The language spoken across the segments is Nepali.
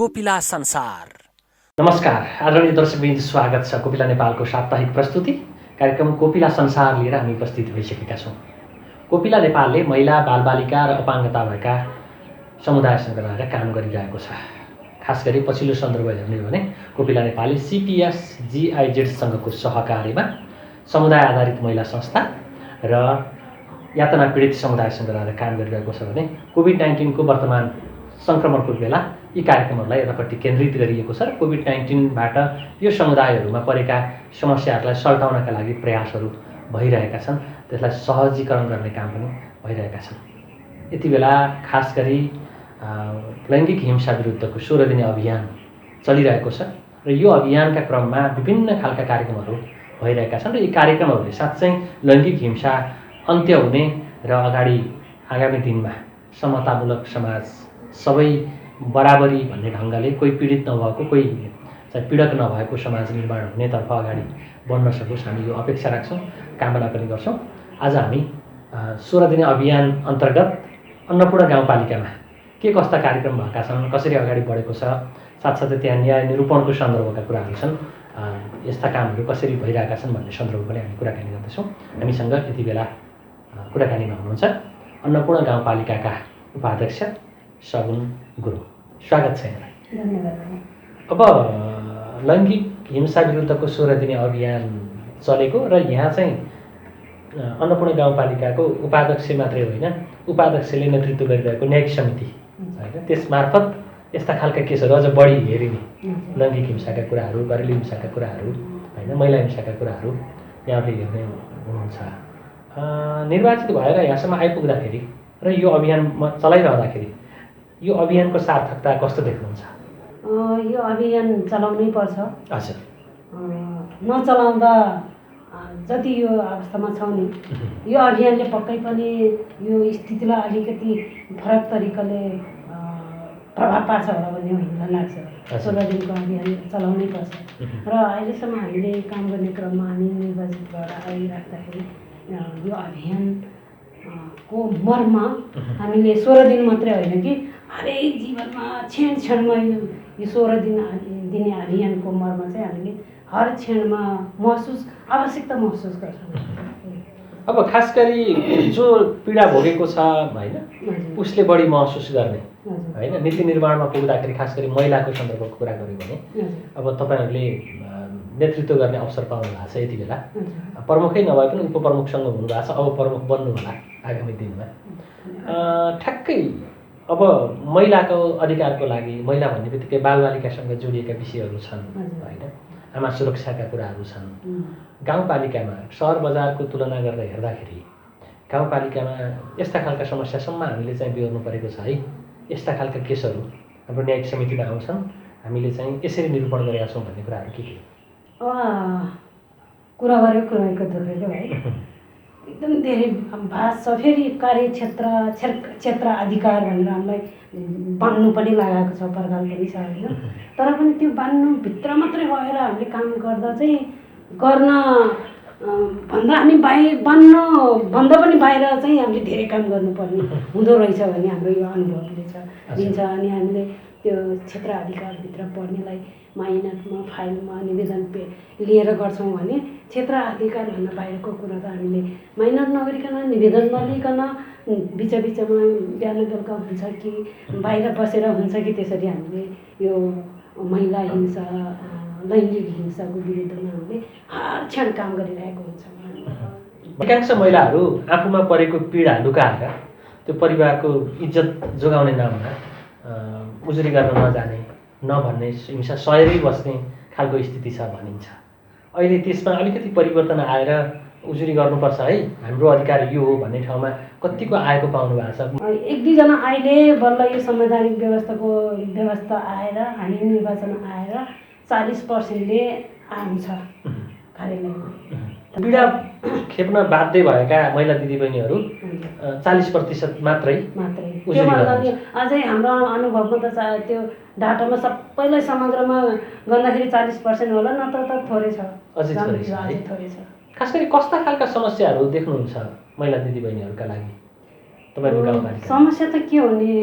कोपिला संसार। नमस्कार आदरणीय दर्शकवृन्द, स्वागत छ कोपिला नेपालको साप्ताहिक प्रस्तुति कार्यक्रम कोपिला संसार लिएर हामी उपस्थित भइसकेका छौँ। कोपिला नेपालले महिला, बालबालिका र अपाङ्गता भएका समुदायसँग रहेर काम गरिरहेको छ। खास गरी पछिल्लो सन्दर्भ हेर्ने हो भने कोपिला नेपालले CPS GIZ-सँगको सहकार्यमा समुदाय आधारित महिला संस्था र यातना पीडित समुदायसँग रहेर काम गरिरहेको छ भने कोभिड-19 को वर्तमान सङ्क्रमणको बेला यी कार्यक्रमहरूलाई यतापट्टि केन्द्रित गरिएको छ र कोभिड-19बाट यो समुदायहरूमा परेका समस्याहरूलाई सल्टाउनका लागि प्रयासहरू भइरहेका छन्, त्यसलाई सहजीकरण गर्ने काम पनि भइरहेका छन्। यति बेला खास गरी लैङ्गिक हिंसा विरुद्धको 16 दिने अभियान चलिरहेको छ र यो अभियानका क्रममा विभिन्न खालका कार्यक्रमहरू भइरहेका छन् र यी कार्यक्रमहरूले साँच्चै लैङ्गिक हिंसा अन्त्य हुने र आगामी दिनमा समतामूलक समाज, सबै बराबरी भन्ने ढङ्गले कोही पीडित नभएको, कोही चाहिँ पीडक नभएको समाज निर्माण हुनेतर्फ अगाडि बढ्न सकोस्, हामी यो अपेक्षा राख्छौँ, कामना पनि गर्छौँ। आज हामी 16 दिने अभियान अन्तर्गत अन्नपूर्ण गाउँपालिकामा के कस्ता कार्यक्रम भएका छन्, कसरी अगाडि बढेको छ, साथसाथै त्यहाँ न्याय निरूपणको सन्दर्भका कुराहरू छन्, यस्ता कामहरू कसरी भइरहेका छन् भन्ने सन्दर्भ पनि हामी कुराकानी गर्दैछौँ। हामीसँग यति बेला कुराकानीमा हुनुहुन्छ अन्नपूर्ण गाउँपालिकाका उपाध्यक्ष सगुन गुरुङ। स्वागत छ यहाँलाई। धन्यवाद। अब लैङ्गिक हिंसा विरुद्धको 16 दिने अभियान चलेको र यहाँ चाहिँ अन्नपूर्ण गाउँपालिकाको उपाध्यक्ष मात्रै होइन, उपाध्यक्षले नेतृत्व गरिरहेको न्यायिक समिति होइन, त्यसमार्फत यस्ता खालका केसहरू अझ बढी हेरिने लैङ्गिक हिंसाका कुराहरू, घरेलु हिंसाका कुराहरू होइन, महिला हिंसाका कुराहरू यहाँले हेर्ने हुनुहुन्छ। निर्वाचित भएर यहाँसम्म आइपुग्दाखेरि र यो अभियान चलाइरहँदाखेरि यो अभियानको सार्थकता कस्तो देख्नुहुन्छ? यो अभियान चलाउनै पर्छ। हजुर। नचलाउँदा जति यो अवस्थामा छौँ नि, यो अभियानले पक्कै पनि यो स्थितिलाई अलिकति फरक तरिकाले प्रभाव पार्छ होला भन्ने हामीलाई लाग्छ। 16 दिनको अभियान चलाउनै पर्छ र अहिलेसम्म हामीले काम गर्ने क्रममा हामी निर्वाचित भएर आइराख्दाखेरि यो अभियान को मर्म हामीले 16 दिन मात्रै होइन कि हरेक जीवनमा क्षण क्षणमा यो 16 दिने अभियानको मर्म चाहिँ हामीले हर क्षणमा आवश्यकता महसुस गर्छौँ। अब खास गरी जो पीडा भोगेको छ होइन, उसले बढी महसुस गर्ने होइन, नीति निर्माणमा पुग्दाखेरि खास गरी महिलाको सन्दर्भको कुरा गऱ्यो भने अब तपाईँहरूले नेतृत्व गर्ने अवसर पाउनु भएको छ। यति बेला प्रमुखै नभए पनि उपप्रमुखसँग हुनुभएको छ, अब प्रमुख बन्नु होला आगामी दिनमा। ठ्याक्कै अब महिलाको अधिकारको लागि, महिला भन्ने बित्तिकै बालबालिकासँग जोडिएका विषयहरू छन् होइन, आमा सुरक्षाका कुराहरू छन्। गाउँपालिकामा सहर बजारको तुलना गरेर हेर्दाखेरि गाउँपालिकामा यस्ता खालका समस्यासम्म हामीले चाहिँ बिहोर्नु परेको छ है। यस्ता खालका केसहरू हाम्रो न्यायिक समितिमा आउँछन्, हामीले चाहिँ यसरी निरूपण गरेका छौँ भन्ने कुराहरू के? कुरा गरेको कुराको दुःखको है, एकदम धेरै भाष छ। फेरि क्षेत्र अधिकार भनेर हामीलाई बान्नु पनि लागेको छ, पर्खाल पनि छ होइन। तर पनि त्यो बान्नुभित्र मात्रै भएर हामीले काम गर्दा चाहिँ भन्दा हामी भन्दा पनि बाहिर चाहिँ हामीले धेरै काम गर्नुपर्ने हुँदो रहेछ भन्ने हाम्रो यो अनुभवले दिन्छ। अनि हामीले त्यो क्षेत्र अधिकारभित्र पर्नेलाई माइनटमा फाइलमा निवेदन लिएर गर्छौँ भने क्षेत्र अधिकारभन्दा बाहिरको कुरा त हामीले माइनट नगरिकन, निवेदन नलिकन बिचमा बिहान बेलुका हुन्छ कि बाहिर बसेर हुन्छ कि त्यसरी हामीले यो महिला हिंसा, लैङ्गिक हिंसाको विरुद्धमा हामीले हर क्षण काम गरिरहेको हुन्छौँ। अधिकांश महिलाहरू आफूमा परेको पीडा लुकाएर त्यो परिवारको इज्जत जोगाउने नाममा उजुरी गर्न नजाने, नभन्ने, हिंसा सहेरै बस्ने खालको स्थिति छ भनिन्छ। अहिले त्यसमा अलिकति परिवर्तन आएर उजुरी गर्नुपर्छ है, हाम्रो अधिकार यो हो भन्ने ठाउँमा कतिको आएको पाउनु भएको छ? 1-2 जना अहिले बल्ल यो संवैधानिक व्यवस्था आएर, हामी निर्वाचन आएर 40%ले आउँछ कार्यालयमा। पीडा खेप्न बाध्य भएका महिला दिदीबहिनीहरू 40% मात्रै। अझै हाम्रो अनुभवमा त त्यो डाटामा सबैलाई समग्रमा गर्दाखेरि 40% होला, नत्र त थोरै छ, अझै थोरै छ। खास गरी कस्ता खालका समस्याहरू देख्नुहुन्छ महिला दिदीबहिनीहरूका लागि तपाईँको गाउँपालिका? समस्या त के हुने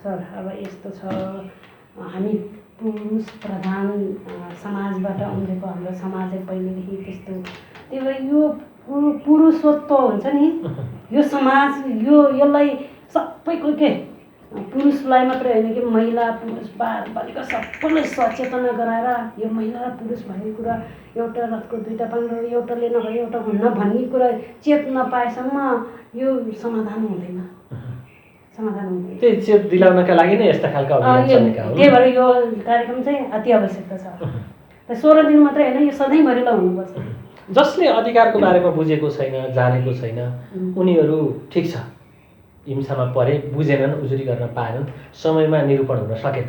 सर, अब यस्तो छ, हामी पुरुष प्रधान समाजबाट उम्रेको हाम्रो समाज पहिलेदेखि त्यस्तो, त्यही भएर यो पुरुषत्व हुन्छ नि, यो समाज यसलाई सबैको के पुरुषलाई मात्रै होइन कि महिला पुरुष बालिका सबैलाई सचेतना गराएर यो महिला र पुरुष भन्ने कुरा एउटा रथको दुईटा पाङ्ग्रो एउटाले नभए एउटा हुन्न भन्ने कुरा चेत नपाएसम्म यो समाधान हुँदैन। त्यही चेत दिलाउनका लागि नै यस्ता खालका अभियान चलेका हुन्। त्यही भएर यो कार्यक्रम चाहिँ अति आवश्यकता छ। 16 दिन मात्रै होइन, यो सधैँभरिलाई हुनुपर्छ। जसले अधिकारको बारेमा बुझेको छैन, जानेको छैन, उनीहरू ठिक छ हिंसामा परे, बुझेनन्, उजुरी गर्न पाएनन्, समयमा निरूपण हुन सकेन।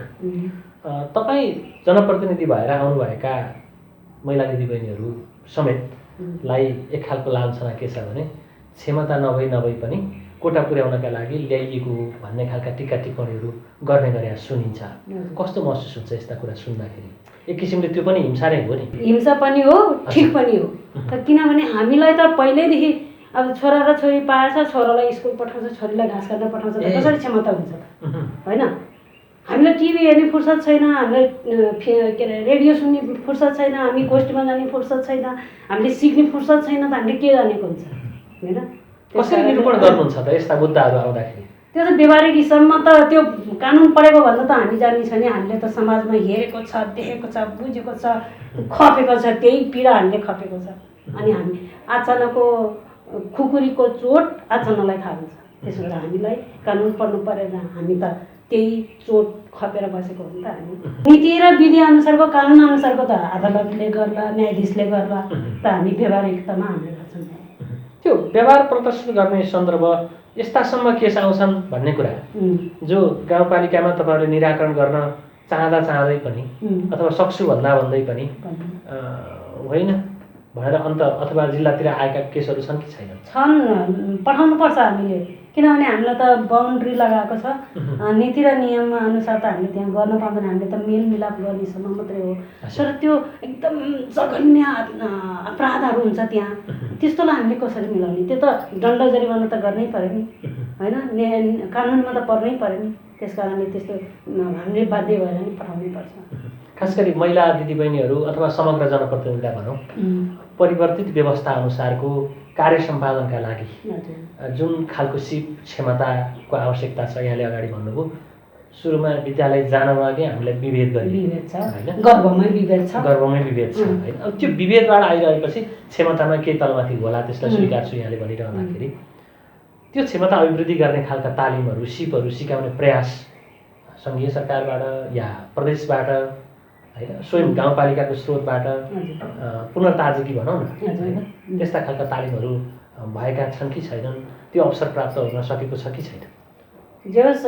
तपाईँ जनप्रतिनिधि भएर आउनुभएका महिला दिदीबहिनीहरू समेतलाई एक खालको लान्छना के छ भने क्षमता नभई पनि कोटा पुर्याउनका लागि ल्याइएको भन्ने खालका टिका टिप्पणीहरू गर्ने गरे सुनिन्छ। कस्तो महसुस हुन्छ यस्ता कुरा सुन्दाखेरि? एक किसिमले त्यो पनि हिंसा नै हो नि। हिंसा पनि हो, ठिक पनि हो। त किनभने हामीलाई त पहिल्यैदेखि अब छोरा र छोरी पाएछ, छोरालाई स्कुल पठाउँछ, छोरीलाई घाँस काट्न पठाउँछ, त कसरी क्षमता हुन्छ त? होइन, हामीलाई टिभी हेर्ने फुर्सद छैन, हामीलाई के अरे रेडियो सुन्ने फुर्सद छैन, हामी गोष्ठीमा जाने फुर्सद छैन, हामीले सिक्ने फुर्सद छैन, त हामीले के जानेको हुन्छ? होइन, कसरी निरूपण गर्नुहुन्छ त यस्ता मुद्दाहरू आउँदाखेरि? त्यो त व्यवहारिक हिसाबमा त त्यो कानुन पढेको भन्दा त हामी जान्ने छैन। हामीले त समाजमा हेरेको छ, देखेको छ, बुझेको छ, खपेको छ, त्यही पीडा हामीले खपेको छ। अनि हामी अचानकको खुकुरीको चोट अचानकलाई थाहा हुन्छ। त्यसो भएर हामीलाई कानुन पढ्नु परेन, हामी त त्यही चोट खपेर बसेको हो नि त। हामी नीति र विधि अनुसारको, कानुन अनुसारको त अदालतले गर्ला, न्यायाधीशले गर्ला, त हामी व्यवहारिकतामा हामीले गर्छौँ। त्यो व्यवहार प्रदर्शन गर्ने सन्दर्भ यस्तासम्म केस आउँछन् भन्ने कुरा जो गाउँपालिकामा तपाईँहरूले निराकरण गर्न चाहँदै पनि अथवा सक्छु भन्दै पनि होइन भनेर अन्त अथवा जिल्लातिर आएका केसहरू छन् कि छैनन्? छन्, पठाउनुपर्छ हामीले। किनभने हामीलाई त बाउन्ड्री लगाएको छ, नीति र नियम अनुसार त हामीले त्यहाँ गर्न पाउँदैन। हामीले त मेलमिलाप गर्नेसम्म मात्रै हो। तर त्यो एकदम जघन्य अपराधहरू हुन्छ त्यहाँ, त्यस्तोलाई हामीले कसरी मिलाउने? त्यो त दण्ड जरिवाना त गर्नै पऱ्यो नि, होइन, कानुनमा त पर्नै पऱ्यो नि। त्यस कारणले त्यस्तो हामीले बाध्य भएर नि पठाउनै पर्छ। खास गरी महिला दिदीबहिनीहरू अथवा समग्र जनप्रतिनिधिलाई भनौँ, परिवर्तित व्यवस्था अनुसारको कार्य सम्पादनका लागि जुन खालको सिप क्षमताको आवश्यकता छ, यहाँले अगाडि भन्नुभयो सुरुमा विद्यालय जानको लागि हामीलाई विभेद छ, गर्भमै विभेद छ होइन। अब त्यो विभेदबाट आइरहेपछि क्षमतामा केही तलमाथि होला, त्यसलाई स्वीकार्छु यहाँले भनिरहँदाखेरि त्यो क्षमता अभिवृद्धि गर्ने खालका तालिमहरू, सिपहरू सिकाउने प्रयास सङ्घीय सरकारबाट या प्रदेशबाट होइन, स्वयं गाउँपालिकाको स्रोतबाट पुनर्ताजगी भनौँ न, होइन, त्यस्ता खालका तालिमहरू भएका छन् कि छैनन्? त्यो अवसर प्राप्त हुन सकेको छ कि छैन? जस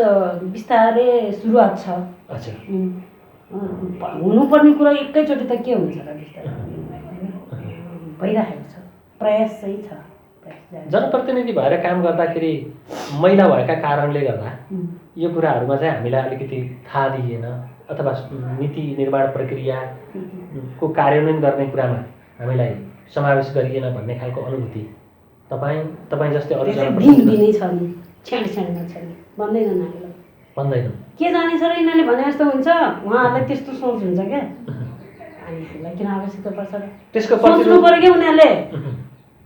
बिस्तारै सुरुवात छ। अच्छा, हुनुपर्ने कुरा एकैचोटि त के हुन्छ र? बिस्तारै भइरहेको छ, प्रयास चाहिँ छ। जनप्रतिनिधि भएर काम गर्दाखेरि महिला भएका कारणले गर्दा यो कुराहरूमा चाहिँ हामीलाई अलिकति थाहा दिएन अथवा नीति निर्माण प्रक्रियाको कार्यान्वयन गर्ने कुरामा हामीलाई समावेश गरिएन भन्ने खालको अनुभूति तपाईँ जस्तै अरू दिनै छ नि, छेडछाडमा छ नि, भन्दैनन् हामीलाई, भन्दैनन् के जानेछ र यिनीहरूले भने जस्तो हुन्छ। उहाँहरूलाई त्यस्तो सोच हुन्छ क्या, हामीलाई किन आवश्यकता पर्छ र? त्यसको सोच्नु पऱ्यो क्या उनीहरूले।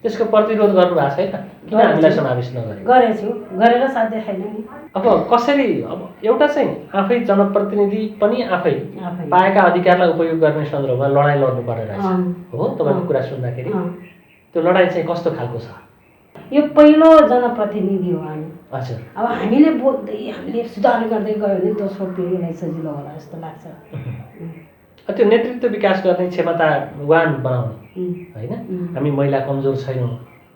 त्यसको प्रतिरोध गर्नु भएको छैन? किन हामीलाई समावेश नगरे? गरेछु, गरेर साथ देखाएन नि। अब कसरी, अब एउटा चाहिँ आफै जनप्रतिनिधि पनि आफै पाएका अधिकारलाई उपयोग गर्ने सन्दर्भमा लडाइँ लड्नु पर्ने रहेछ हो? तपाईँको कुरा सुन्दाखेरि त्यो लडाइँ चाहिँ कस्तो खालको छ? यो पहिलो जनप्रतिनिधि हो हामी। हजुर, अब हामीले बोल्दै हामीले सुधार गर्दै गयो भने दोस्रो पिँढीलाई सजिलो होला जस्तो लाग्छ। त्यो नेतृत्व विकास गर्ने क्षमतावान बनाउने होइन। हामी महिला कमजोर छैनौँ,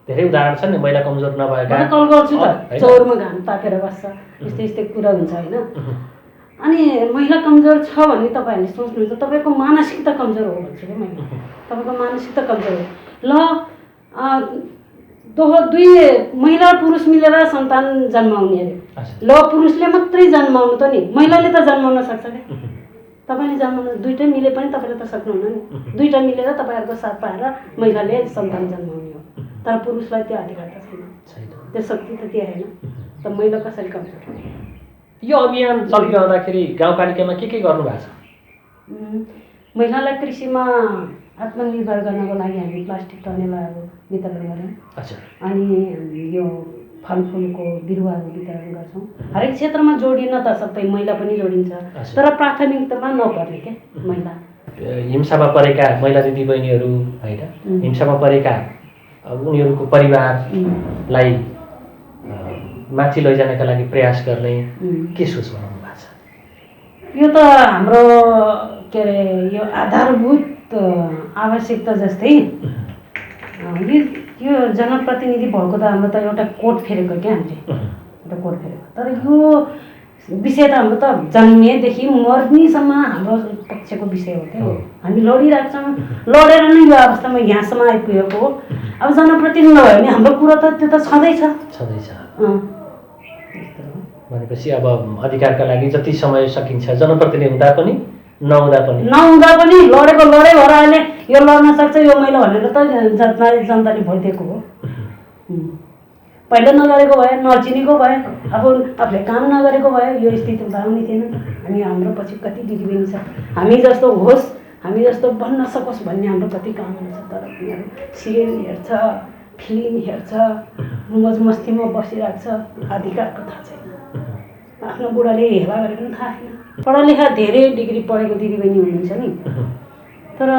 धेरै उदाहरण छन् नि महिला कमजोर नभएका। कल गर्छु त, चौरमा घाम तापेर बस्छ, यस्तै यस्तै कुरा हुन्छ होइन। अनि महिला कमजोर छ भन्ने तपाईँहरूले सोच्नुहुन्छ, तपाईँको मानसिकता कमजोर हो भन्छु क्या मैले। तपाईँको मानसिकता कमजोर हो। ल दुई महिला पुरुष मिलेर सन्तान जन्माउने अरे, ल पुरुषले मात्रै जन्माउनु त नि, महिलाले त जन्माउन सक्छ क्या। तपाईँले जन्माउनु दुइटै मिले पनि तपाईँले त सक्नुहुन्न नि। दुइटा मिलेर तपाईँहरूको साथ पाएर महिलाले सन्तान जन्माउने हो, तर पुरुषलाई त्यो अधिकार त छैन, त्यो शक्ति त त्यो होइन। त महिला कसरी कमजोर? यो अभियान चलिरहँदाखेरि गाउँपालिकामा के गर्नु भएको छ? महिलालाई कृषिमा आत्मनिर्भर गर्नको लागि हामी प्लास्टिक टनेलाहरू वितरण गऱ्यौँ। अच्छा। अनि यो फलफुलको बिरुवाहरू वितरण गर्छौँ। हरेक क्षेत्रमा जोडिन त सबै महिला पनि जोडिन्छ, तर प्राथमिकतामा नपर्ने क्या महिला। हिंसामा परेका महिला दिदीबहिनीहरू होइन, हिंसामा परेका उनीहरूको परिवारलाई माथि लैजानका लागि प्रयास गर्ने के सोच बनाउनु भएको छ? यो त हाम्रो के अरे यो आधारभूत आवश्यकता जस्तै यो जनप्रतिनिधि भएको त हाम्रो त एउटा कोट फेरेको क्या हामीले, एउटा कोट फेरेको। तर यो विषय त हाम्रो त जन्मेदेखि मर्नेसम्म हाम्रो पक्षको विषय हो क्या। हामी लडिरहेको छौँ, लडेर नै यो अवस्थामा यहाँसम्म आइपुगेको हो। अब जनप्रतिनिधि नभयो भने हाम्रो कुरो त त्यो त छँदैछ। भनेपछि अब अधिकारका लागि जति समय सकिन्छ जनप्रतिनिधि हुँदा पनि नहुँदा पनि लडेको लडै भएर अहिले यो लड्न सक्छ यो महिला भनेर त जनताले भोट दिएको हो। पहिला नगरेको भए, नचिनेको भए, आफूले काम नगरेको भए यो स्थिति आउने थिएन। हामी हाम्रो पछि कति दिदीबहिनी छ, हामी जस्तो होस्, हामी जस्तो बन्न सकोस् भन्ने हाम्रो कति काम हुन्छ। तर उनीहरू सिरियल हेर्छ, फिल्म हेर्छ, मौज मस्तीमा बसिरहेको छ, अधिकारको थाहा छैन। आफ्नो बुढाले हेला गरेको पनि थाहा छैन। पढालेखा धेरै डिग्री पढेको दिदीबहिनी हुनुहुन्छ नि, तर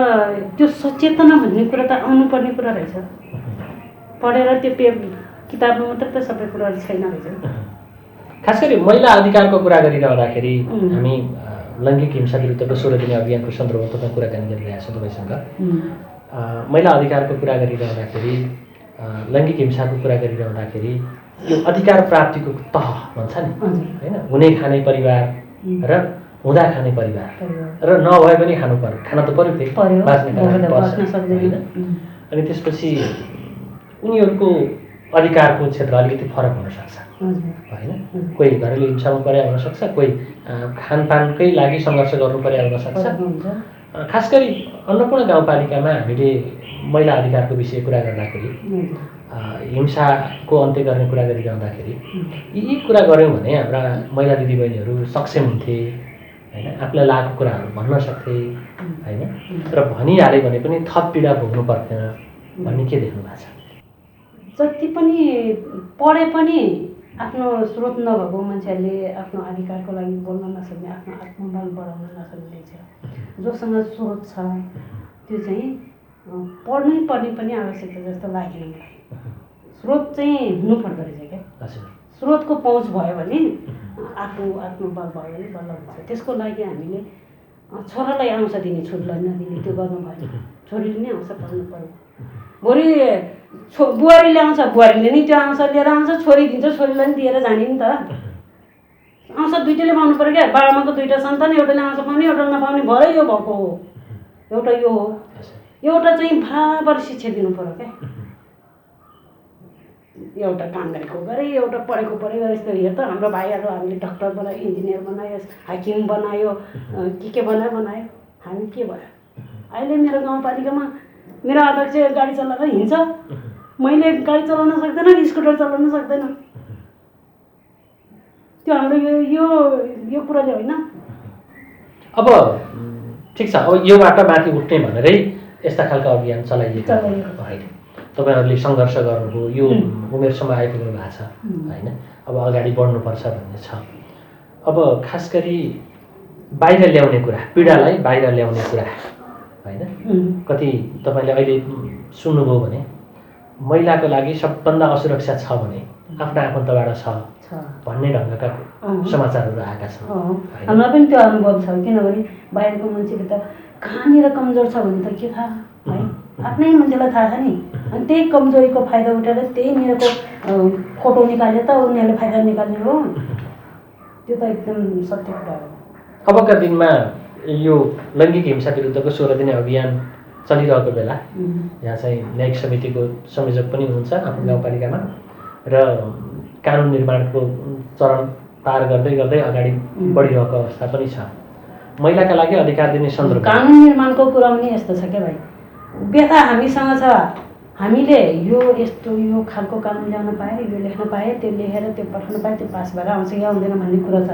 त्यो सचेतना भन्ने कुरा त आउनुपर्ने कुरा रहेछ। पढेर त्यो किताबमा मात्र त सबै कुराहरू छैन रहेछ। खास गरी महिला अधिकारको कुरा गरिरहँदाखेरि हामी लैङ्गिक हिंसा विरुद्धको 16 दिने अभियानको सन्दर्भमा तपाईँ कुराकानी गरिरहेको छ तपाईँसँग। महिला अधिकारको कुरा गरिरहँदाखेरि, लैङ्गिक हिंसाको कुरा गरिरहँदाखेरि यो अधिकार प्राप्तिको तह भन्छ नि होइन, हुने खाने परिवार र हुँदा खाने परिवार र नभए पनि खान त पर्यो होइन। अनि त्यसपछि उनीहरूको अधिकारको क्षेत्र अलिकति फरक हुनसक्छ होइन। कोही घरेलु हिंसामा परे हुनसक्छ, कोही खानपानकै लागि सङ्घर्ष गर्नु परे हुनसक्छ। खास गरी अन्नपूर्ण गाउँपालिकामा हामीले महिला अधिकारको विषय कुरा गर्दाखेरि, हिंसाको अन्त्य गर्ने कुरा गरिरहँदाखेरि यी कुरा गऱ्यौँ भने हाम्रा महिला दिदीबहिनीहरू सक्षम हुन्थे होइन, आफूलाई लागेको कुराहरू भन्न सक्थे होइन। र भनिहाल्यो भने पनि थप पीडा भोग्नु पर्दैन भन्ने के देख्नु भएको छ? जति पनि पढे पनि आफ्नो स्रोत नभएको मान्छेहरूले आफ्नो अधिकारको लागि बोल्न नसक्ने, आफ्नो आत्मबल बढाउन नसक्ने छ। जोसँग स्रोत छ त्यो चाहिँ पढ्नै पर्ने पनि आवश्यकता जस्तो लागेन मलाई। स्रोत चाहिँ हुनुपर्दो रहेछ क्या। स्रोतको पहुँच भयो भने आफू आत्मबल भयो भने बल्ल हुन्छ। त्यसको लागि हामीले छोरालाई आउँछ दिने, छोरीलाई नदिने त्यो गर्नु भएन। छोरीले नै आउँछ पढ्नु पर्यो। भोलि बुहारीले आउँछ, बुहारीले नै त्यो आउँछ लिएर आउँछ, छोरी दिन्छ, छोरीलाई पनि दिएर जाने नि त। आउँछ दुइटैले पाउनु पऱ्यो क्या। बाबामाको दुइटा सन्तान, एउटाले आउँछ पाउने, एउटा नपाउने भरै यो भएको हो। एउटा यो हो, एउटा चाहिँ बराबर शिक्षा दिनु पऱ्यो क्या। एउटा काम गरेको गरे, एउटा पढेको पढेको यस्तो हेर त हाम्रो भाइहरू हामीले डक्टर बनायो, इन्जिनियर बनायो, हाकिम बनायो, के बनायो। हामी के भयो? अहिले मेरो गाउँपालिकामा मेरो अध्यक्ष गाडी चलाएर हिँड्छ, मैले गाडी चलाउन सक्दैन, स्कुटर चलाउन सक्दैन। त्यो हाम्रो यो कुराले होइन। अब ठिक छ, अब योबाट माथि उठ्ने भनेरै यस्ता खालका अभियान चलाइएको होइन। तपाईँहरूले सङ्घर्ष गर्नुभयो, यो उमेरसम्म आइपुग्नु भएको छ होइन। अब अगाडि बढ्नुपर्छ भन्ने छ। अब खास गरी बाहिर ल्याउने कुरा, पीडालाई बाहिर ल्याउने कुरा होइन, कति तपाईँले अहिले सुन्नुभयो भने महिलाको लागि सबभन्दा असुरक्षा छ भने आफ्ना आफन्तबाट छ भन्ने ढङ्गका समाचारहरू आएका छन्। हामीलाई पनि त्यो अनुभव छ, किनभने बाहिरको मान्छेले त कहाँनिर कमजोर छ भने त के थाहा है, आफ्नै मान्छेलाई थाहा छ नि। अनि त्यही कमजोरीको फाइदा उठाएर त्यही मेरोको फोटो निकालेर त उनीहरूले फाइदा निकाल्ने हो। त्यो त एकदम सत्य कुरा हो। अबका दिनमा यो लैङ्गिक हिंसा विरुद्धको 16 दिने अभियान चलिरहेको बेला यहाँ चाहिँ न्यायिक समितिको संयोजक पनि हुनुहुन्छ आफ्नो गाउँपालिकामा र कानुन निर्माणको चरण पार गर्दै गर्दै अगाडि बढिरहेको अवस्था पनि छ। महिलाका लागि अधिकार दिने सन्दर्भ कानुन निर्माणको कुरा पनि यस्तो छ क्या भाइ, व्यथा हामीसँग छ, हामीले यो यस्तो यो खालको कानुन ल्याउन पाए, यो लेख्न पाए, त्यो लेखेर त्यो पठाउन पाए, त्यो पास भएर आउँछ या आउँदैन भन्ने कुरा छ।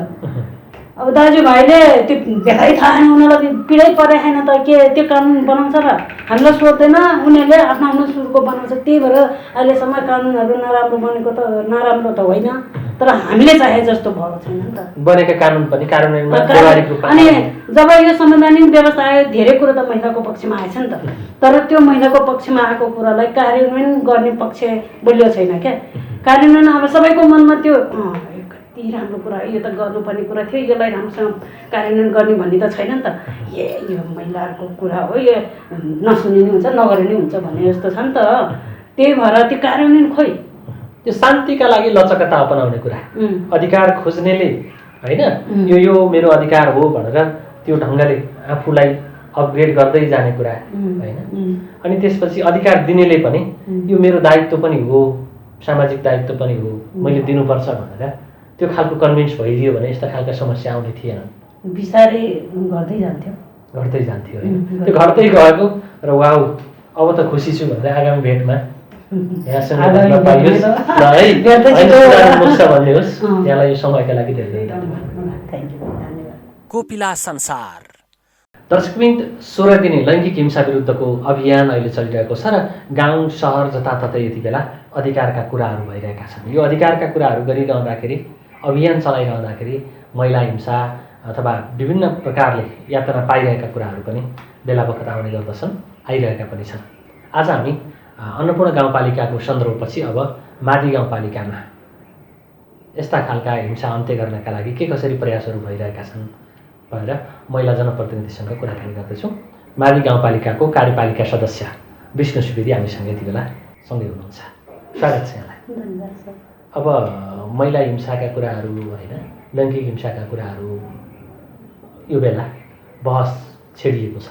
अब दाजुभाइले त्यो भेटाइ थाहा छैन, उनीहरूलाई पिडै परेको छैन त के त्यो कानुन बनाउँछ र हामीलाई सोध्दैन, उनीहरूले आफ्नो आफ्नो सुरको बनाउँछ। त्यही भएर अहिलेसम्म कानुनहरू नराम्रो बनेको त नराम्रो त होइन, तर हामीले चाहे जस्तो भएको छैन नि त। बनेका कानुन पनि कार्यान्वयनमा व्यवहारिक रूपमा अनि जब यो संवैधानिक व्यवस्था आयो धेरै कुरा त महिलाको पक्षमा आएछ नि त, तर त्यो महिलाको पक्षमा आएको कुरालाई कार्यान्वयन गर्ने पक्ष बलियो छैन क्या। कार्यान्वयन अब सबैको मनमा त्यो कति राम्रो कुरा, यो त गर्नुपर्ने कुरा थियो, यसलाई राम्रोसँग कार्यान्वयन गर्ने भन्ने त छैन नि त। यो महिलाहरूको कुरा हो, यो नसुनिने हुन्छ नगरिने हुन्छ भन्ने जस्तो छ नि त। त्यही भएर त्यो कार्यान्वयन खोइ त्यो शान्तिका लागि लचकता अपनाउने कुरा, अधिकार खोज्नेले होइन यो मेरो अधिकार हो भनेर त्यो ढङ्गले आफूलाई अपग्रेड गर्दै जाने कुरा होइन। अनि त्यसपछि अधिकार दिनेले पनि यो मेरो दायित्व पनि हो, सामाजिक दायित्व पनि हो, मैले दिनुपर्छ भनेर त्यो खालको कन्भिन्स भइदियो भने यस्ता खालका समस्या आउने थिएन, बिस्तारै घट्दै जान्थ्यो होइन। त्यो घट्दै गएको र वाउ अब त खुसी छु भनेर आगामी भेटमा यहाँसँग पाइयोस् भन्ने होस्। यहाँलाई यो समयका लागि धेरै धन्यवाद। कोपिला संसार। दर्शकवृन्द, 16 दिने लैङ्गिक हिंसा विरुद्धको अभियान अहिले चलिरहेको छ र गाउँ सहर जताततै यति बेला अधिकारका कुराहरू भइरहेका छन्। यो अधिकारका कुराहरू गरिरहँदाखेरि, अभियान चलाइरहँदाखेरि महिला हिंसा अथवा विभिन्न प्रकारले यातना पाइरहेका कुराहरू पनि बेला बखत आउने गर्दछन्, आइरहेका पनि छन्। आज हामी अन्नपूर्ण गाउँपालिकाको सन्दर्भपछि अब माडी गाउँपालिकामा यस्ता खालका हिंसा अन्त्य गर्नका लागि के कसरी प्रयासहरू भइरहेका छन् भनेर महिला जनप्रतिनिधिसँग कुराकानी गर्दैछौँ। माडी गाउँपालिकाको कार्यपालिका सदस्य विष्णु सुवेदी हामीसँग यति बेला सँगै हुनुहुन्छ। स्वागत छ यहाँलाई। धन्यवाद सर। अब महिला हिंसाका कुराहरू होइन, लैङ्गिक हिंसाका कुराहरू यो बेला बहस छेडिएको छ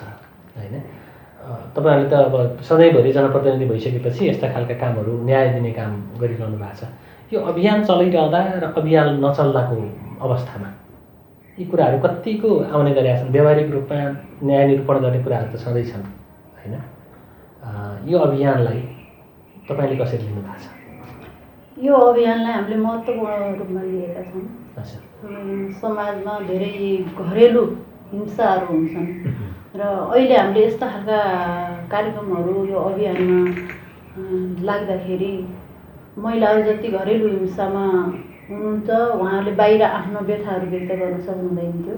होइन। तपाईँहरूले त अब सधैँभरि जनप्रतिनिधि भइसकेपछि यस्ता खालका कामहरू, न्याय दिने काम गरिरहनु भएको छ। यो अभियान चलिरहँदा र अभियान नचल्दाको अवस्थामा यी कुराहरू कतिको आउने गरेका छन्? व्यावहारिक रूपमा न्याय निरूपण गर्ने कुराहरू त छँदैछन् होइन। यो अभियानलाई तपाईँले कसरी लिनु भएको छ? यो अभियानलाई हामीले महत्त्वपूर्ण रूपमा लिएका छौँ। समाजमा धेरै घरेलु हिंसाहरू हुन्छन् र अहिले हामीले यस्ता खालका कार्यक्रमहरू यो अभियानमा लाग्दाखेरि महिलाहरू जति घरेलु हिंसामा हुनुहुन्छ उहाँहरूले बाहिर आफ्नो व्यथाहरू व्यक्त गर्न सक्नुहुँदैन थियो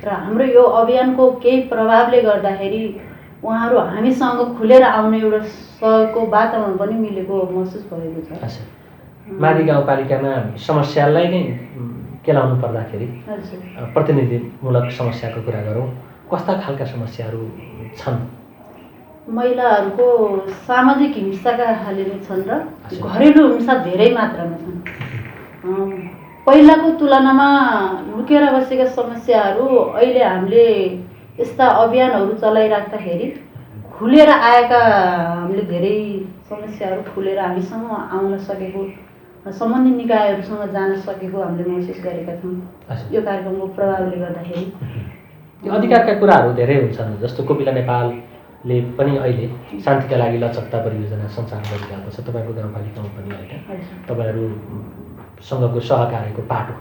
र हाम्रो यो अभियानको केही प्रभावले गर्दाखेरि उहाँहरू हामीसँग खुलेर आउने एउटा सहयोगको वातावरण पनि मिलेको महसुस भएको छ। माडी गाउँपालिकामा समस्यालाई नै केलाउनु पर्दाखेरि प्रतिनिधिमूलक समस्याको कुरा गरौँ, कस्ता खालका समस्याहरू छन्? महिलाहरूको सामाजिक हिंसाका खाले नै छन् र घरेलु हिंसा धेरै मात्रामा छन्। पहिलाको तुलनामा लुकेर बसेका समस्याहरू अहिले हामीले यस्ता अभियानहरू चलाइराख्दाखेरि खुलेर आएका हामीले धेरै समस्याहरू खुलेर हामीसँग आउन सकेको, सम्बन्धित निकायहरूसँग जान सकेको हामीले महसुस गरेका छौँ यो कार्यक्रमको प्रभावले गर्दाखेरि। यो अधिकारका कुराहरू धेरै हुन्छन्, जस्तो कोपिला नेपालले पनि अहिले शान्तिका लागि लचकता परियोजना सञ्चालन गरिरहेको छ तपाईँको गाउँपालिकामा पनि होइन। तपाईँहरूसँगको सहकार्यको पाटो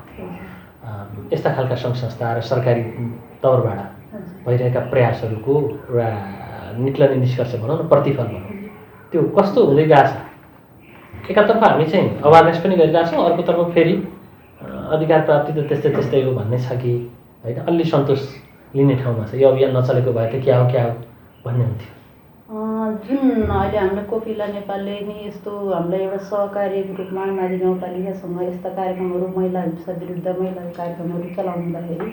यस्ता खालका सङ्घ संस्था र सरकारी तौरबाट भइरहेका प्रयासहरूको एउटा निक्लने निष्कर्ष भनौँ न, प्रतिफल भनौँ, त्यो कस्तो हुँदै गएको छ? एकातर्फ हामी चाहिँ अवेरनेस पनि गरिरहेछौँ, अर्कोतर्फ फेरि अधिकार प्राप्ति त त्यस्तै त्यस्तै हो भन्ने छ कि होइन, अलि सन्तोष लिने ठाउँमा छ? यो अभियान नचलेको भए त क्या हो भन्ने हुन्थ्यो। जुन अहिले हाम्रो कोपिला नेपालले नि यस्तो हामीलाई एउटा सहकार्यको रूपमा माडी गाउँपालिकासँग यस्ता कार्यक्रमहरू, महिला हिंसा विरुद्ध महिला कार्यक्रमहरू चलाउँदाखेरि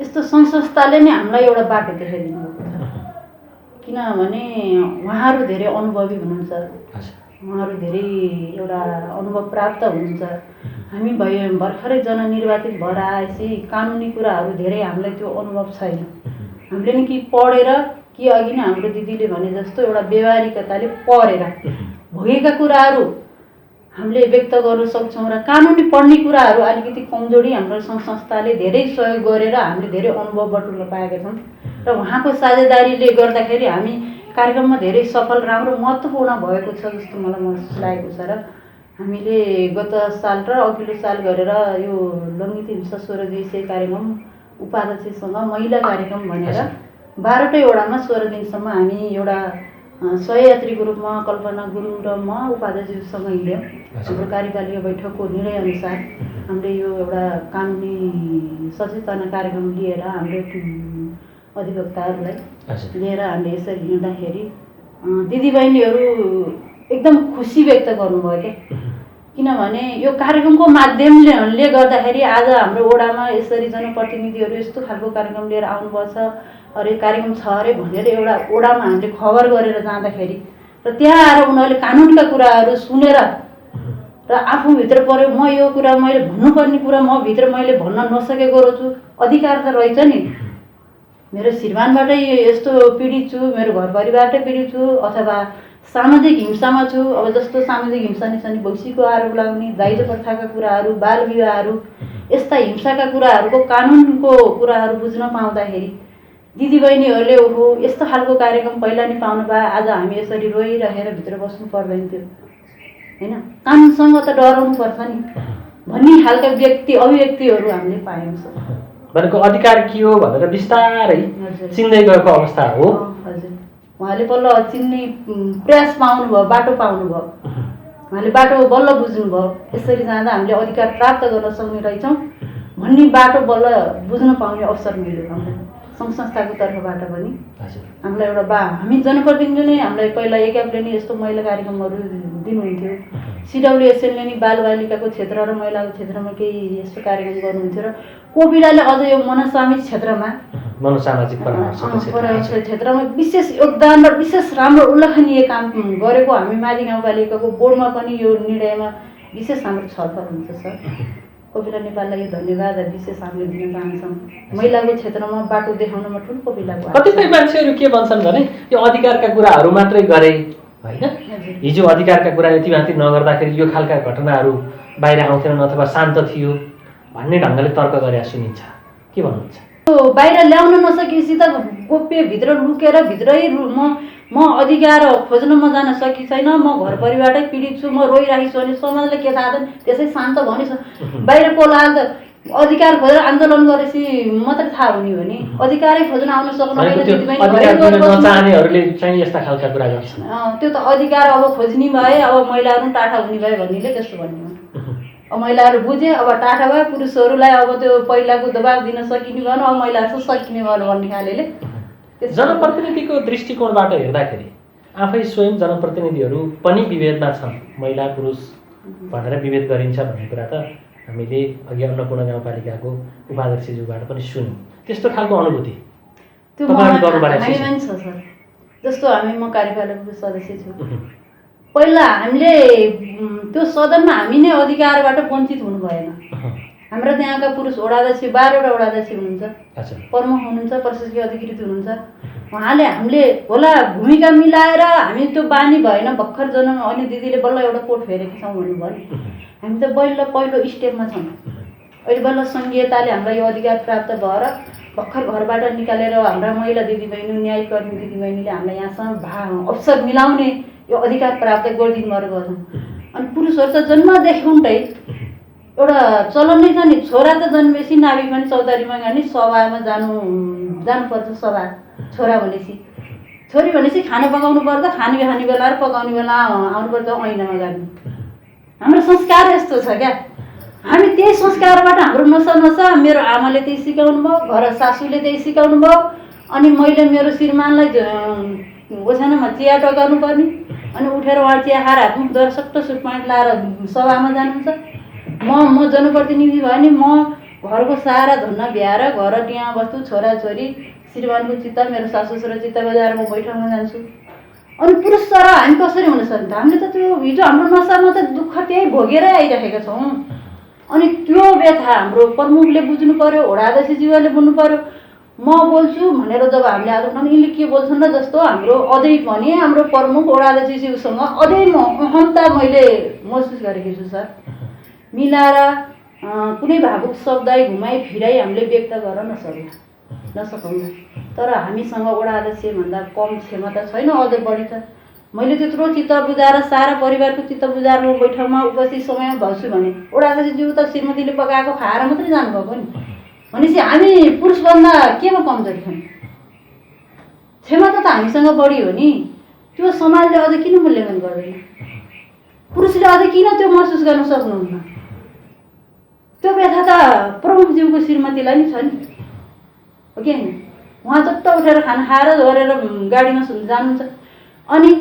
यस्तो सङ्घ संस्थाले नै हामीलाई एउटा बाटो देखाइदिनु भएको छ। किनभने उहाँहरू धेरै अनुभवी हुनुहुन्छ, उहाँहरू धेरै एउटा अनुभव प्राप्त हुनुहुन्छ। हामी भर्खरै जननिर्वाचित भएर आएपछि कानुनी कुराहरू धेरै हामीलाई त्यो अनुभव छैन। हामीले नि कि पढेर कि अघि नै हाम्रो दिदीले भने जस्तो एउटा व्यवहारिकताले पढेर भोगेका कुराहरू हामीले व्यक्त गर्न सक्छौँ र कानुनी पढ्ने कुराहरू अलिकति कमजोरी हाम्रो सङ्घ संस्थाले धेरै सहयोग गरेर हामीले धेरै अनुभव बटुल्न पाएका छौँ र उहाँको साझेदारीले गर्दाखेरि हामी कार्यक्रममा धेरै सफल राम्रो महत्त्वपूर्ण भएको छ जस्तो मलाई महसुस लागेको छ। र हामीले गत साल र अघिल्लो साल गरेर यो लङ्गित हिंसा 16 दिवसीय कार्यक्रम उपाध्यक्षसँग महिला कार्यक्रम भनेर 12वटै वडामा 16 दिनसम्म हामी एउटा सहयात्रीको रूपमा कल्पना गुरुङ र म उपाध्यक्षसँग हिँड्यौँ। हाम्रो कार्यपालिका बैठकको निर्णय अनुसार हामीले यो एउटा कानुनी सचेतना कार्यक्रम लिएर हाम्रो अधिवक्ताहरूलाई लिएर हामीले यसरी हिँड्दाखेरि दिदीबहिनीहरू एकदम खुसी व्यक्त गर्नुभयो क्या। किनभने यो कार्यक्रमको माध्यमले गर्दाखेरि आज हाम्रो वडामा यसरी जनप्रतिनिधिहरू यस्तो खालको कार्यक्रम लिएर आउनुपर्छ, अरे कार्यक्रम छ अरे भनेर एउटा वडामा हामीले खबर गरेर जाँदाखेरि र त्यहाँ आएर उनीहरूले कानुनका कुराहरू सुनेर र आफूभित्र पऱ्यो म यो कुरा मैले भन्नुपर्ने कुरा म भित्र मैले भन्न नसकेको छु, अधिकार त रहेछ नि, मेरो श्रीमानबाटै यस्तो पीडित छु, मेरो घर परिवारबाटै पीडित छु, अथवा सामाजिक हिंसामा छु। अब जस्तो सामाजिक हिंसा निशानी वैशीको आरोप लाग्ने, दाइजो प्रथाका कुराहरू, बाल विवाहहरू, यस्ता हिंसाका कुराहरूको कानुनको कुराहरू बुझ्न पाउँदाखेरि दिदीबहिनीहरूले ओहो यस्तो खालको कार्यक्रम पहिला नि पाउनु भए आज हामी यसरी रोइरहेर भित्र बस्नु पर्दैन थियो हैन, कानुनसँग त डराउनु पर्छ नि भन्ने खालका अभिव्यक्तिहरू हामीले पायौँ। भनेको अधिकार के हो भनेर बिस्तारै चिन्दै गएको अवस्था हो। हजुर, उहाँले बल्ल चिन्ने प्रयास पाउनुभयो, बाटो पाउनुभयो, उहाँले बाटो बल्ल बुझ्नुभयो। यसरी जाँदा हामीले अधिकार प्राप्त गर्न सक्ने रहेछौँ भन्ने बाटो बल्ल बुझ्न पाउने अवसर मिल्यो हामीलाई सङ्घ संस्थाको तर्फबाट पनि। हामीलाई एउटा हामी जनप्रतिनिधिले नै हामीलाई पहिला एकापले नै यस्तो महिला कार्यक्रमहरू दिनुहुन्थ्यो, सिडब्ल्युएसएलले नि बालबालिकाको क्षेत्र र महिलाको क्षेत्रमा केही यस्तो कार्यक्रम गर्नुहुन्थ्यो र कोपिलाले अझ यो मनोसामाजिक क्षेत्रमा क्षेत्रमा विशेष योगदान र विशेष राम्रो उल्लेखनीय काम गरेको हामी माथि गाउँपालिकाको बोर्डमा पनि यो निर्णयमा विशेष हाम्रो छलफल हुन्छ सर। कोपिला नेपाललाई यो धन्यवाद विशेष हामीले दिन चाहन्छौँ। महिलाको क्षेत्रमा बाटो देखाउनमा ठुलो कोपिलाको कतिपय मान्छेहरू के भन्छन् भने यो अधिकारका कुराहरू मात्रै गरे होइन, हिजो अधिकारका कुरा यति माथि नगर्दाखेरि यो खालका घटनाहरू बाहिर आउँथेनन् अथवा शान्त थियो भन्ने ढङ्गले तर्क गरेर सुनिन्छ। के भन्नुहुन्छ? बाहिर ल्याउन नसकेपछि त गोप्य भित्र लुकेर भित्रै म अधिकार खोज्न म जान सकी छैन, म घर परिवारमै पीडित छु, म रोइरहेको छु भने समाजले के थाहा छ? त्यसै शान्त भनिस बाहिर कोलाहल त अधिकार खोजेर आन्दोलन गरेपछि मात्रै थाहा हुने हो नि, अधिकारै खोज्न आउन सक्नुहुन्न नचाहनेहरूले चाहिँ यस्ता खालका कुरा गर्छन्। त्यो त अधिकार अब खोज्ने भए अब महिलाहरू टाढा हुने भए भन्नेले त्यस्तो भन्ने हो। अब महिलाहरू बुझे अब टाढा भए पुरुषहरूलाई अब त्यो पहिलाको दबाब दिन सकिने भएन, अब महिलाहरू सकिने भएन भन्ने खाले। जनप्रतिनिधिको दृष्टिकोणबाट हेर्दाखेरि आफै स्वयं जनप्रतिनिधिहरू पनि विभेदमा छन्, महिला पुरुष भनेर विभेद गरिन्छ भन्ने कुरा त हामीले अघि अन्नपूर्ण गाउँपालिकाको उपाध्यक्षज्यूबाट पनि सुन्यौँ। त्यस्तो खालको अनुभूति त्यो हामीमा छ सर। जस्तो म कार्यपालिकाको सदस्य छु, पहिला हामीले त्यो सदनमा हामी नै अधिकारबाट वञ्चित हुनु भएन। हाम्रो त्यहाँका पुरुष वडाध्यक्ष 12वटा वडाध्यक्ष हुनुहुन्छ, प्रमुख हुनुहुन्छ, प्रशासकीय अधिकृत हुनुहुन्छ। उहाँले हामीले होला भूमिका मिलाएर हामी त्यो बानी भएन भर्खर जन्म अनि दिदीले बल्ल एउटा कोट फेरेका छौँ भन्नुभयो। हामी त पहिलो स्टेपमा छौँ। अहिले बल्ल सङ्घीयताले हामीलाई यो अधिकार प्राप्त भएर भर्खर घरबाट निकालेर हाम्रा महिला दिदीबहिनी न्यायकर्मी दिदीबहिनीले हामीलाई यहाँसम्म अवसर मिलाउने यो अधिकार प्राप्त गरिदिनु भएको छौँ। अनि पुरुषहरू त जन्मदेखि उल्टै एउटा चलन नै छ नि, छोरा त जन्मेपछि नाभी पनि चौतारीमा गाने सभामा जानुपर्छ सभा। छोरा भनेपछि छोरी भनेपछि खाना पकाउनु पर्दा खाने बेला र पकाउने बेला आउनुपर्छ ऐनामा गाड्नु। हाम्रो संस्कार यस्तो छ क्या, हामी त्यही संस्कारबाट हाम्रो नसा मेरो आमाले त्यही सिकाउनु भयो, घर सासूले त्यही सिकाउनु भयो। अनि मैले मेरो श्रीमानलाई ओछ्यानमा चिया टकाउनु पर्ने, अनि उठेर उहाँ चिया खाएर हातमुख धोएर सट्ट सुट प्यान्ट लाएर सभामा जानुहुन्छ। म जनप्रतिनिधि भयो नि, म घरको सारा धन्न भ्याएर घर टिया बस्तु छोराछोरी श्रीमानको चित्त मेरो सासु ससुरा चित्त बजाएर म बैठकमा जान्छु। अनि पुरुष तर हामी कसरी हुन सक्छ? हामीले त त्यो हिजो हाम्रो नसामा त दुःख त्यही भोगेरै आइरहेका छौँ। अनि त्यो व्यथा हाम्रो प्रमुखले बुझ्नु पर्यो, वडाध्यक्षज्यूले बुझ्नु पर्यो। म बोल्छु भनेर जब हामीले आज यिनले के बोल्छन् र जस्तो हाम्रो अझै पनि हाम्रो प्रमुख वडाध्यक्षज्यूसँग अझै अहमता मैले महसुस गरेको छु सर। मिलाएर कुनै भावुक शब्द घुमाइ फिराइ हामीले व्यक्त गर्न नसकौँ। तर हामीसँग वडा अध्यक्षभन्दा कम क्षमता छैन, अझ बढी छ। मैले त्यत्रो चित्त बुझाएर सारा परिवारको चित्त बुझाएर म बैठकमा उपस्थित समयमा भन्छु भने वडा अध्यक्षज्यू त श्रीमतीले पकाएको खाएर मात्रै जानुभएको नि। भनेपछि हामी पुरुषभन्दा केमा कमजोरी छौँ? क्षमता त हामीसँग बढी हो नि। त्यो समाजले अझ किन मूल्याङ्कन गर्दैन? पुरुषले अझ किन त्यो महसुस गर्न सक्नुहुन्न? त्यो व्यथा त प्रमुखज्यूको श्रीमतीलाई नि छ नि, हो कि होइन? उहाँ चट्ट उठेर खाना खाएर गरेर गाडीमा जानुहुन्छ। अनि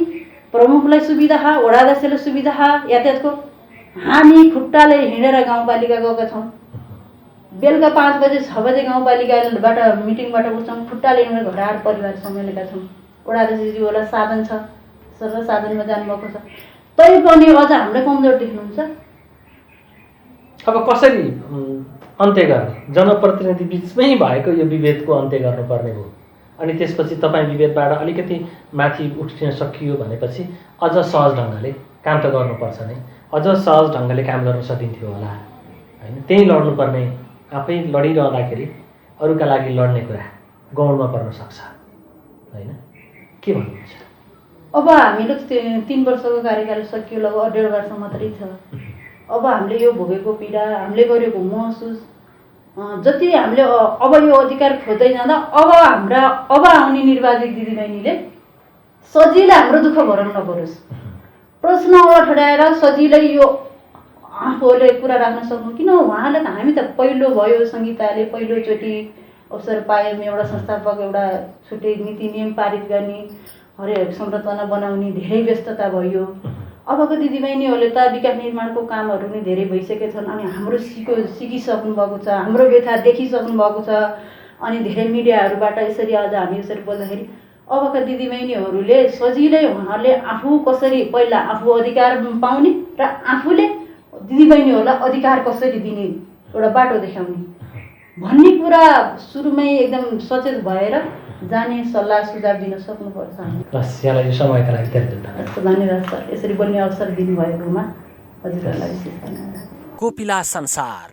प्रमुखलाई सुविधा, वडा अध्यक्षलाई सुविधा यातायातको। हामी खुट्टाले हिँडेर गाउँपालिका गएका छौँ। बेलुका 5 बजे 6 बजे गाउँपालिकाबाट मिटिङबाट उठ्छौँ, खुट्टाले हिँडेर घर आएर परिवार सम्हालेका छौँ। वडा अध्यक्षज्यूलाई साधन छ, सरल साधनमा जानुभएको छ, तै पनि अझ हामीलाई कमजोर देख्नुहुन्छ। अब कसरी अन्त्य गर्ने? जनप्रतिनिधि बिचमै भएको यो विभेदको अन्त्य गर्नुपर्ने हो। अनि त्यसपछि तपाईँ विभेदबाट अलिकति माथि उठ्न सकियो भनेपछि अझ सहज ढङ्गले काम त गर्नुपर्छ नै, अझ सहज ढङ्गले काम गर्न सकिन्थ्यो होला, होइन? त्यही लड्नुपर्ने, आफै लडिरहँदाखेरि अरूका लागि लड्ने कुरा गौणमा पर्न सक्छ, होइन? के भन्नुहुन्छ? अब हामीले 3 वर्षको कार्यकाल सकियो, लगभग 1.5 वर्ष मात्रै छ। अब हामीले यो भोगेको पीडा, हामीले गरेको महसुस, जति हामीले अब यो अधिकार खोज्दै जाँदा अब आउने निर्वाचित दिदीबहिनीले सजिलै हाम्रो दुःख भराउन नपरोस्, प्रश्न ठडाएर सजिलै यो आफूले कुरा राख्न सक्नु। किन उहाँले त, हामी त पहिलो भयो, संहिताले पहिलोचोटि अवसर पायौँ, एउटा संस्थापक, एउटा छुट्टै नीति नियम पारित गर्ने, हरेक संरचना बनाउने धेरै व्यस्तता भयो। अबको दिदीबहिनीहरूले त विकास निर्माणको कामहरू नै धेरै भइसकेका छन्। अनि हाम्रो सिकिसक्नु भएको छ, हाम्रो व्यथा देखिसक्नु भएको छ। अनि धेरै मिडियाहरूबाट यसरी आज हामी यसरी बोल्दाखेरि अबका दिदीबहिनीहरूले सजिलै उहाँहरूले आफू कसरी पहिला आफू अधिकार पाउने र आफूले दिदीबहिनीहरूलाई अधिकार कसरी दिने एउटा बाटो देखाउने भन्ने कुरा सुरुमै एकदम सचेत भएर जाने सल्लाह सुझाव दिन सक्नुपर्छ। बस यहाँलाई यो समयका लागि धेरै धन्यवाद। धन्यवाद सर, यसरी बोल्ने अवसर दिनुभएकोमा हजुरहरूलाई विशेष धन्यवाद। कोपिला संसार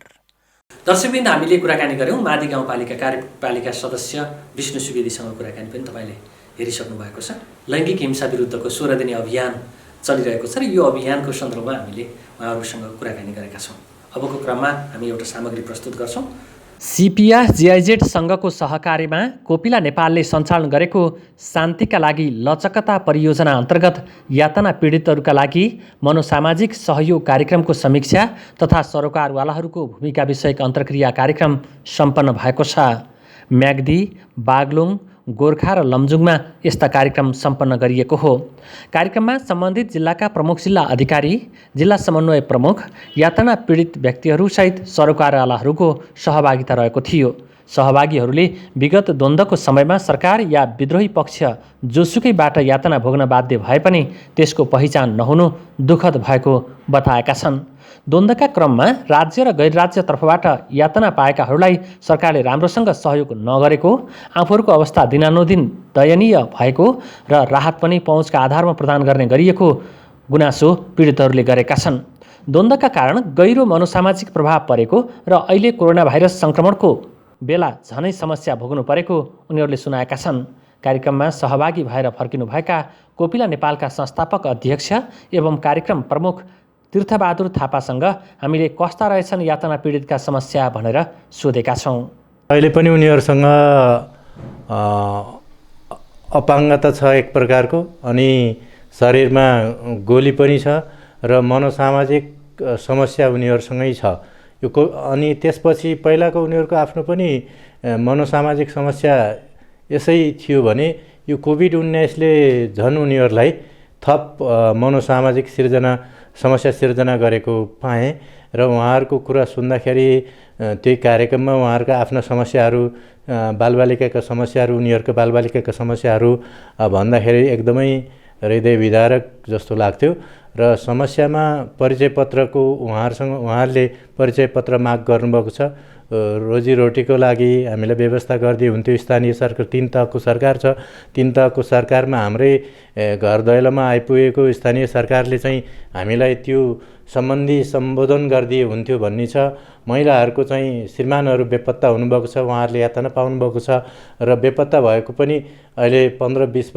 दर्शकवृन्द, हामीले कुराकानी गऱ्यौँ मादी गाउँपालिका कार्यपालिका सदस्य विष्णु सुवेदीसँग। कुराकानी पनि तपाईँले हेरिसक्नु भएको छ। लैङ्गिक हिंसा विरुद्धको 16 दिने अभियान चलिरहेको छ र यो अभियानको सन्दर्भमा हामीले उहाँहरूसँग कुराकानी गरेका छौँ। अबको क्रममा हामी एउटा सामग्री प्रस्तुत गर्छौँ। सिपिया जिआइजेड सङ्घको सहकार्यमा कोपिला नेपालले सञ्चालन गरेको शान्तिका लागि लचकता परियोजना अन्तर्गत यातना पीडितहरूका लागि मनोसामाजिक सहयोग कार्यक्रमको समीक्षा तथा सरोकारवालाहरूको भूमिका विषयक अन्तर्क्रिया कार्यक्रम सम्पन्न भएको छ। म्याग्दी, बागलुङ, गोर्खा र लमजुङमा यस्ता कार्यक्रम सम्पन्न गरिएको हो। कार्यक्रममा सम्बन्धित जिल्लाका प्रमुख जिल्ला अधिकारी, जिल्ला समन्वय प्रमुख, यातना पीडित व्यक्तिहरूसहित सरोकारवालाहरूको सहभागिता रहेको थियो। सहभागीहरूले विगत द्वन्द्वको समयमा सरकार या विद्रोही पक्ष जोसुकैबाट यातना भोग्न बाध्य भए पनि त्यसको पहिचान नहुनु दुःखद भएको बताएका छन्। द्वन्द्वका क्रममा राज्य र गैर राज्य तर्फबाट यातना पाएकाहरूलाई सरकारले राम्रोसँग सहयोग नगरेको, आफूहरूको अवस्था दिनानुदिन दयनीय भएको र राहत पनि पहुँचका आधारमा प्रदान गर्ने गरिएको गुनासो पीडितहरूले गरेका छन्। द्वन्द्वका कारण गहिरो मनोसामाजिक प्रभाव परेको र अहिले कोरोना भाइरस सङ्क्रमणको बेला झनै समस्या भोग्नु परेको उनीहरूले सुनाएका छन्। कार्यक्रममा सहभागी भएर फर्किनुभएका कोपिला नेपालका संस्थापक अध्यक्ष एवं कार्यक्रम प्रमुख तीर्थबहादुर थापासँग हामीले कस्ता रहेछन् यातना पीडितका समस्या भनेर सोधेका छौँ। अहिले पनि उनीहरूसँग अपाङ्गता छ एक प्रकारको, अनि शरीरमा गोली पनि छ र मनोसामाजिक समस्या उनीहरूसँगै छ। अनि त्यसपछि पहिलाको उनीहरूको आफ्नो पनि मनोसामाजिक समस्या यसै थियो भने यो कोभिड-19ले झन् उनीहरूलाई थप मनोसामाजिक समस्या सिर्जना गरेको पाएँ र उहाँहरूको कुरा सुन्दाखेरि त्यही कार्यक्रममा उहाँहरूका आफ्ना समस्याहरू, बालबालिकाका समस्याहरू, उनीहरूको बालबालिकाका समस्याहरू भन्दाखेरि एकदमै हृदय विदारक जस्तो लाग्थ्यो। र समस्यामा परिचय पत्रको उहाँहरूले परिचय पत्र माग गर्नुभएको छ। रोजीरोटीको लागि हामीलाई व्यवस्था गरिदिए हुन्थ्यो। स्थानीय सरकार 3 तहको सरकार छ, 3 तहको सरकारमा हाम्रै घर दैलोमा आइपुगेको स्थानीय सरकारले चाहिँ हामीलाई त्यो सम्बन्धी सम्बोधन गरिदिए हुन्थ्यो भन्ने छ। महिलाहरूको चाहिँ श्रीमानहरू बेपत्ता हुनुभएको छ, उहाँहरूले यातना पाउनुभएको छ र बेपत्ता भएको पनि अहिले 15-20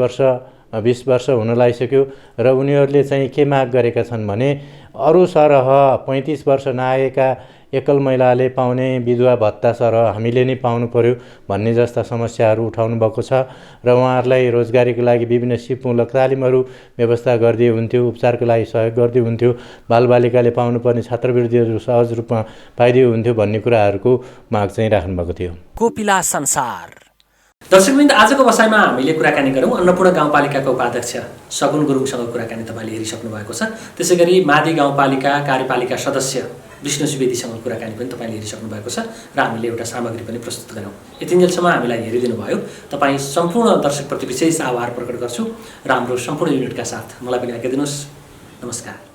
वर्ष हुन लागिसक्यो र उनीहरूले चाहिँ के माग गरेका छन् भने अरू सरह 35 वर्ष नआएका एकल महिलाले पाउने विधवा भत्ता सरह हामीले नै पाउनु पर्यो भन्ने जस्ता समस्याहरू उठाउनु भएको छ र उहाँहरूलाई रोजगारीको लागि विभिन्न सिपमूलक तालिमहरू व्यवस्था गरिदिए हुन्थ्यो, उपचारको लागि सहयोग गरिदिए हुन्थ्यो, बालबालिकाले पाउनुपर्ने छात्रवृत्तिहरू सहज रूपमा पाइदिए हुन्थ्यो भन्ने कुराहरूको माग चाहिँ राख्नुभएको थियो। कोपिला संसार। दर्शकवृन्द, आजको बसाइमा हामीले कुराकानी गरौँ अन्नपूर्ण गाउँपालिकाका उपाध्यक्ष सगुन गुरुङसँग कुराकानी तपाईँले हेरिसक्नु भएको छ। त्यसै गरी मादी गाउँपालिका कार्यपालिका सदस्य विष्णु सुवेदीसँग कुराकानी पनि तपाईँले हेरिसक्नु भएको छ र हामीले एउटा सामग्री पनि प्रस्तुत गऱ्यौँ। यतिन्जेलसम्म हामीलाई हेरिदिनु भयो, तपाईँ सम्पूर्ण दर्शकप्रति विशेष आभार प्रकट गर्छु र हाम्रो सम्पूर्ण युनिटका साथ मलाई पनि आज्ञा दिनुहोस्। नमस्कार।